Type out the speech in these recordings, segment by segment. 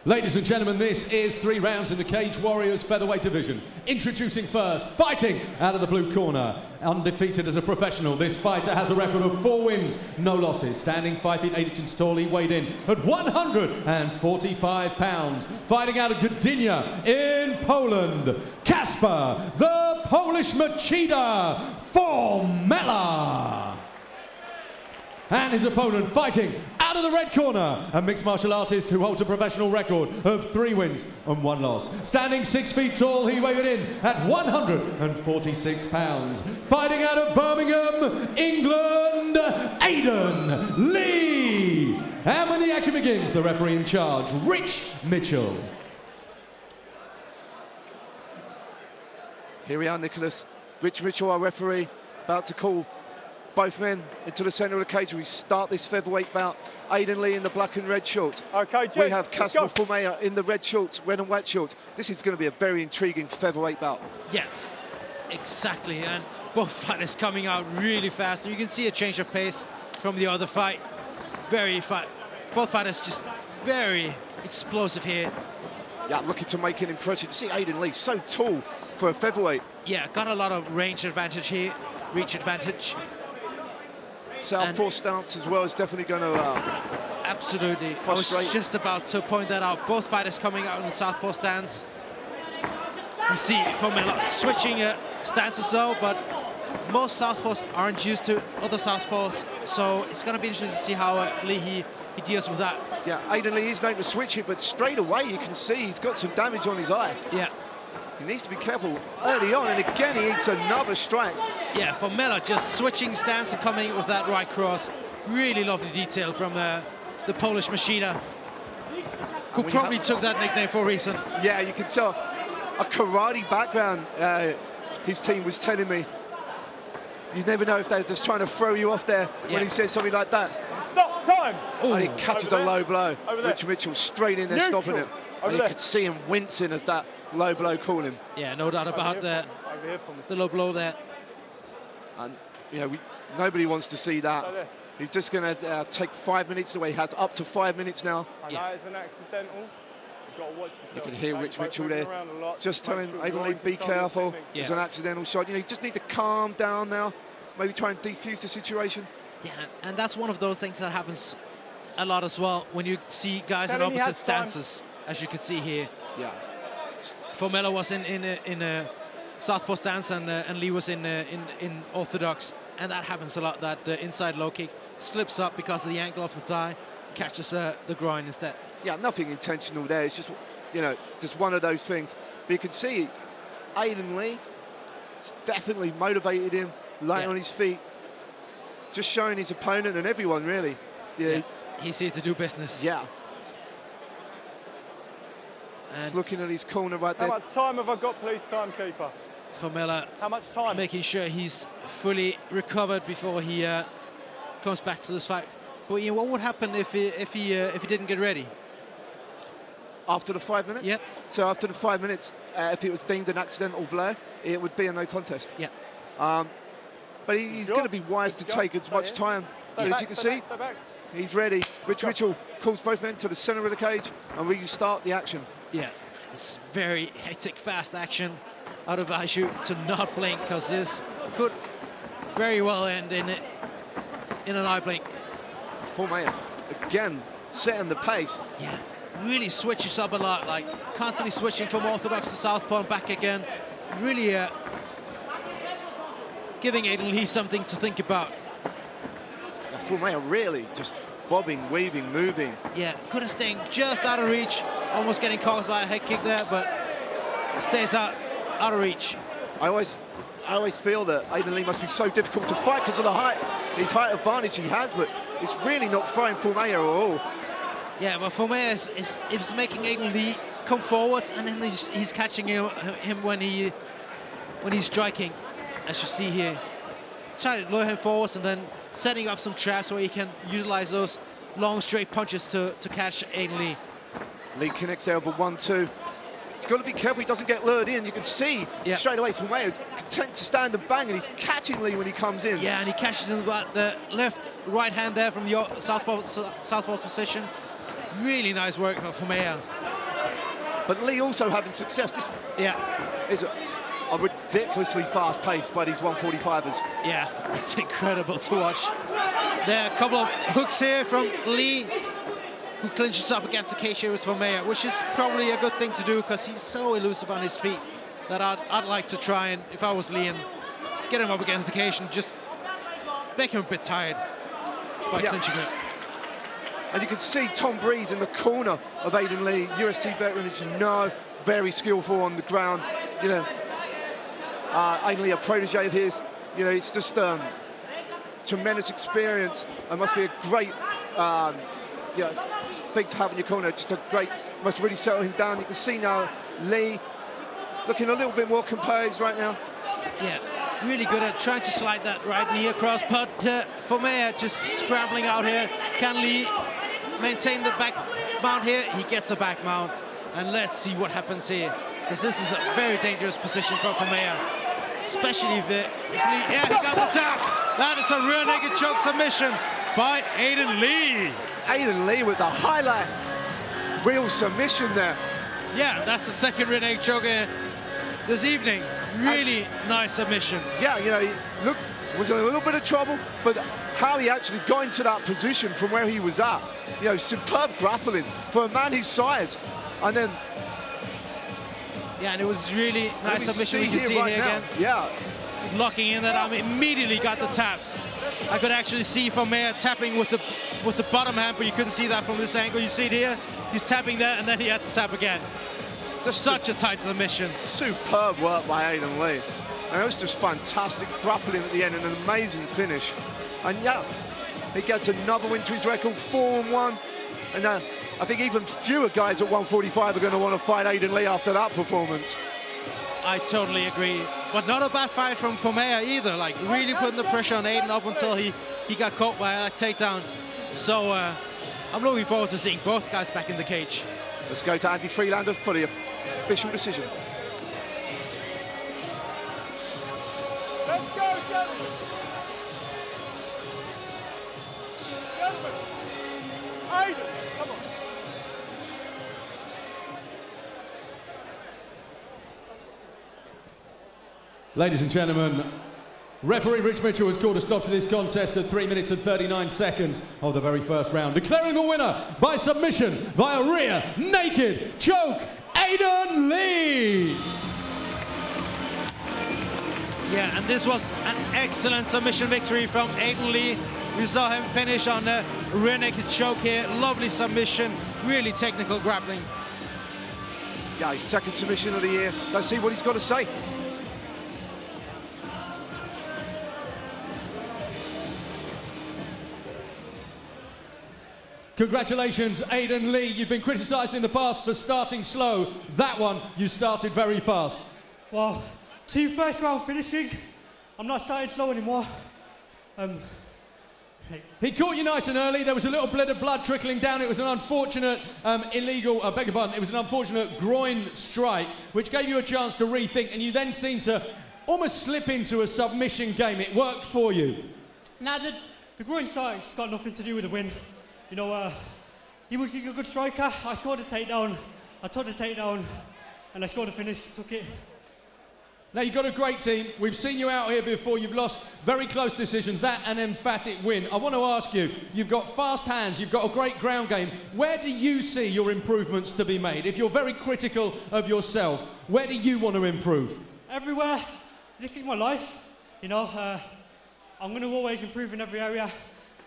Ladies and gentlemen, this is 3 rounds in the Cage Warriors featherweight division. Introducing first, fighting out of the blue corner. Undefeated as a professional, this fighter has a record of 4 wins, no losses. Standing 5 feet 8 inches tall, he weighed in at 145 pounds. Fighting out of Gdynia in Poland, Kacper, the Polish Machida Formela. And his opponent fighting out of the red corner, a mixed martial artist who holds a professional record of 3 wins and 1 loss. Standing 6 feet tall, he weighed in at 146 pounds. Fighting out of Birmingham, England, Aiden Lee. And when the action begins, the referee in charge, Rich Mitchell. Here we are, Nicholas. Rich Mitchell, our referee, about to call both men into the centre of the cage. We start this featherweight bout. Aiden Lee in the black and red shorts. Okay, gents, we have Kacper Formela in the red shorts, red and white shorts. This is going to be a very intriguing featherweight bout. Yeah, exactly. And both fighters coming out really fast. You can see a change of pace from the other fight. Both fighters just very explosive here. Yeah, looking to make an impression. You see Aiden Lee so tall for a featherweight. Yeah, got a lot of range advantage here, reach advantage. Southpaw stance as well is definitely going to absolutely frustrate. I was just about to point that out. Both fighters coming out in the southpaw stance. You see Formela switching stances though, but most southpaws aren't used to other southpaws, so it's going to be interesting to see how Lee he deals with that. Yeah, Aiden Lee is known to switch it, but straight away you can see he's got some damage on his eye. Yeah. He needs to be careful early on, and again he hits another strike. Yeah, Formela just switching stance and coming with that right cross. Really lovely detail from the Polish Machida, who probably took that nickname for a reason. Yeah, you can tell. A karate background, his team was telling me. You never know if they're just trying to throw you off there when he says something like that. Stop time! Ooh. And he catches a low blow. Rich Mitchell straight in there, stopping him. And you could see him wincing as that low blow called him. Yeah, no doubt about the low blow there. And, you know, nobody wants to see that. He's just going to take 5 minutes away. He has up to 5 minutes now. I know it's an accidental. You've got to watch yourself. You can hear Rich Mitchell there. Just telling Aiden Lee, be careful. It's an accidental shot. You know, you just need to calm down now. Maybe try and defuse the situation. Yeah, and that's one of those things that happens a lot as well when you see guys in opposite stances, as you can see here. Yeah. Formela was in a southpaw stance and Lee was in orthodox, and that happens a lot. That inside low kick slips up because of the angle of the thigh, catches the groin instead. Yeah, nothing intentional there. It's just, you know, just one of those things. But you can see Aiden Lee, it's definitely motivated him, laying on his feet, just showing his opponent and everyone really. Yeah. He's here to do business. Yeah. Just looking at his corner right there. How much time have I got, please, timekeeper? Formela. How much time? Making sure he's fully recovered before he comes back to this fight. But you know, what would happen if he didn't get ready? After the 5 minutes? Yeah. So after the 5 minutes, if it was deemed an accidental blow, it would be a no contest. Yeah. But he's going to be wise to take as much time. As you can see, he's ready. Rich Mitchell calls both men to the center of the cage and we start the action. Yeah, it's very hectic, fast action out of Aishu to not blink, because this could very well end in an eye blink. Formela, again, setting the pace. Yeah, really switches up a lot, like constantly switching from orthodox to southpaw and back again. Really giving Aiden Lee something to think about. Formela really just bobbing, weaving, moving. Yeah, could have stayed just out of reach, almost getting caught by a head kick there, but stays out of reach. I always feel that Aiden Lee must be so difficult to fight because of the height, his height advantage he has, but it's really not throwing Formela at all. Yeah, but Formela is making Aiden Lee come forwards, and then he's catching him when he's striking, as you see here. Trying to lure him forwards and then setting up some traps where he can utilize those long straight punches to catch Aiden Lee. Lee connects there over 1-2. He's got to be careful he doesn't get lured in. You can see straight away Formela content to stand and bang, and he's catching Lee when he comes in. Yeah, and he catches him with the right hand there from the southpaw position. Really nice work for Formela. But Lee also having success. This is a ridiculously fast pace by these 145ers. Yeah, it's incredible to watch. There are a couple of hooks here from Lee, who clinches up against the cage here with Formela, which is probably a good thing to do because he's so elusive on his feet that I'd like to try and, if I was Lee, and get him up against the cage and just make him a bit tired by clinching it. And you can see Tom Breeze in the corner of Aiden Lee, UFC veteran, as you know, very skillful on the ground. You know, Aiden Lee, a protege of his. You know, it's just tremendous experience. It must be a great thing to have in your corner. Just a great, must really settle him down. You can see now Lee looking a little bit more composed right now. Yeah, really good at trying to slide that right knee across, but Formela just scrambling out here. Can Lee maintain the back mount here? He gets a back mount, and let's see what happens here, because this is a very dangerous position for Formela, especially if Lee, yeah, he got the tap. That is a rear naked choke submission by Aiden Lee. Aiden Lee with the highlight, real submission there. Yeah, that's the second rear naked choke this evening. Really nice submission. Yeah, you know, look, was in a little bit of trouble, but how he actually got into that position from where he was at, you know, superb grappling for a man his size. And then, yeah, and it was really nice submission. We can see right here now. again. Yeah, Locking in that arm, immediately got the tap. I could actually see Formela tapping with the bottom hand, but you couldn't see that from this angle. You see it here. He's tapping there, and then he had to tap again. Just such a tight submission. Superb work by Aiden Lee. And it was just fantastic grappling at the end and an amazing finish. And yeah, he gets another win to his record, 4-1. And I think even fewer guys at 145 are going to want to fight Aiden Lee after that performance. I totally agree. But not a bad fight from Formela either. Like, really putting the pressure on Aiden up until he got caught by that takedown. So I'm looking forward to seeing both guys back in the cage. Let's go to Andy Freelander for the official decision. Let's go, gentlemen. Gentlemen. Aiden, come on. Ladies and gentlemen, referee Rich Mitchell has called a stop to this contest at 3 minutes and 39 seconds of the very first round, declaring the winner by submission via rear naked choke, Aiden Lee. Yeah, and this was an excellent submission victory from Aiden Lee. We saw him finish on a rear naked choke here. Lovely submission, really technical grappling. Yeah, his second submission of the year. Let's see what he's got to say. Congratulations, Aiden Lee. You've been criticised in the past for starting slow. That one, you started very fast. Well, 2 first-round finishes. I'm not starting slow anymore. He caught you nice and early. There was a little bit of blood trickling down. It was an unfortunate beg your pardon, it was an unfortunate groin strike, which gave you a chance to rethink, and you then seemed to almost slip into a submission game. It worked for you. Now, the groin strike's got nothing to do with the win. You know, he was a good striker. I saw the takedown. I took the takedown, and I saw the finish, took it. Now, you've got a great team. We've seen you out here before. You've lost very close decisions. That an emphatic win. I want to ask you, you've got fast hands, you've got a great ground game. Where do you see your improvements to be made? If you're very critical of yourself, where do you want to improve? Everywhere. This is my life. You know, I'm going to always improve in every area.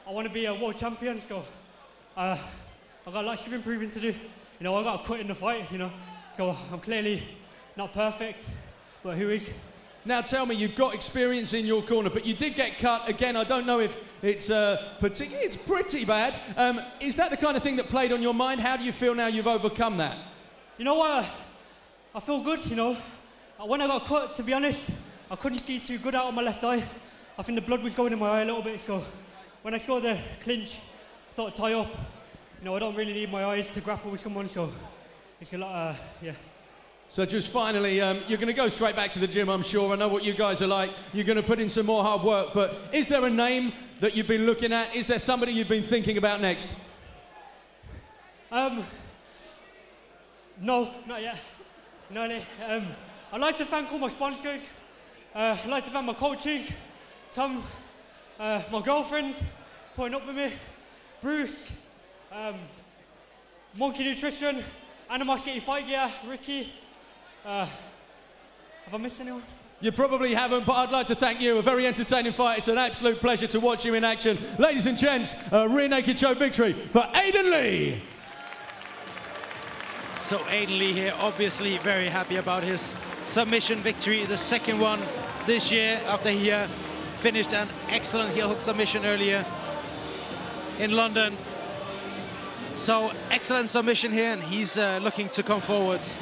I want to be a world champion, so I've got lots of improving to do. You know, I've got to cut in the fight, you know, so I'm clearly not perfect. But who is? Now tell me, you've got experience in your corner, but you did get cut. Again, I don't know if it's it's pretty bad. Is that the kind of thing that played on your mind? How do you feel now you've overcome that? You know what? I feel good, you know. When I got cut, to be honest, I couldn't see too good out of my left eye. I think the blood was going in my eye a little bit, so when I saw the clinch, I thought tie up. You know, I don't really need my eyes to grapple with someone, so it's a lot, yeah. So just finally, you're going to go straight back to the gym, I'm sure. I know what you guys are like. You're going to put in some more hard work, but is there a name that you've been looking at? Is there somebody you've been thinking about next? No, not yet. No, no. I'd like to thank all my sponsors. I'd like to thank my coaches, Tom, my girlfriend, putting up with me, Bruce, Monkey Nutrition, Animosity Fight Gear, Ricky. Have I missed anyone? You probably haven't, but I'd like to thank you. A very entertaining fight. It's an absolute pleasure to watch you in action. Ladies and gents, a rear naked choke victory for Aiden Lee. So Aiden Lee here, obviously very happy about his submission victory, the second one this year after he finished an excellent heel hook submission earlier in London. So excellent submission here, and he's looking to come forwards.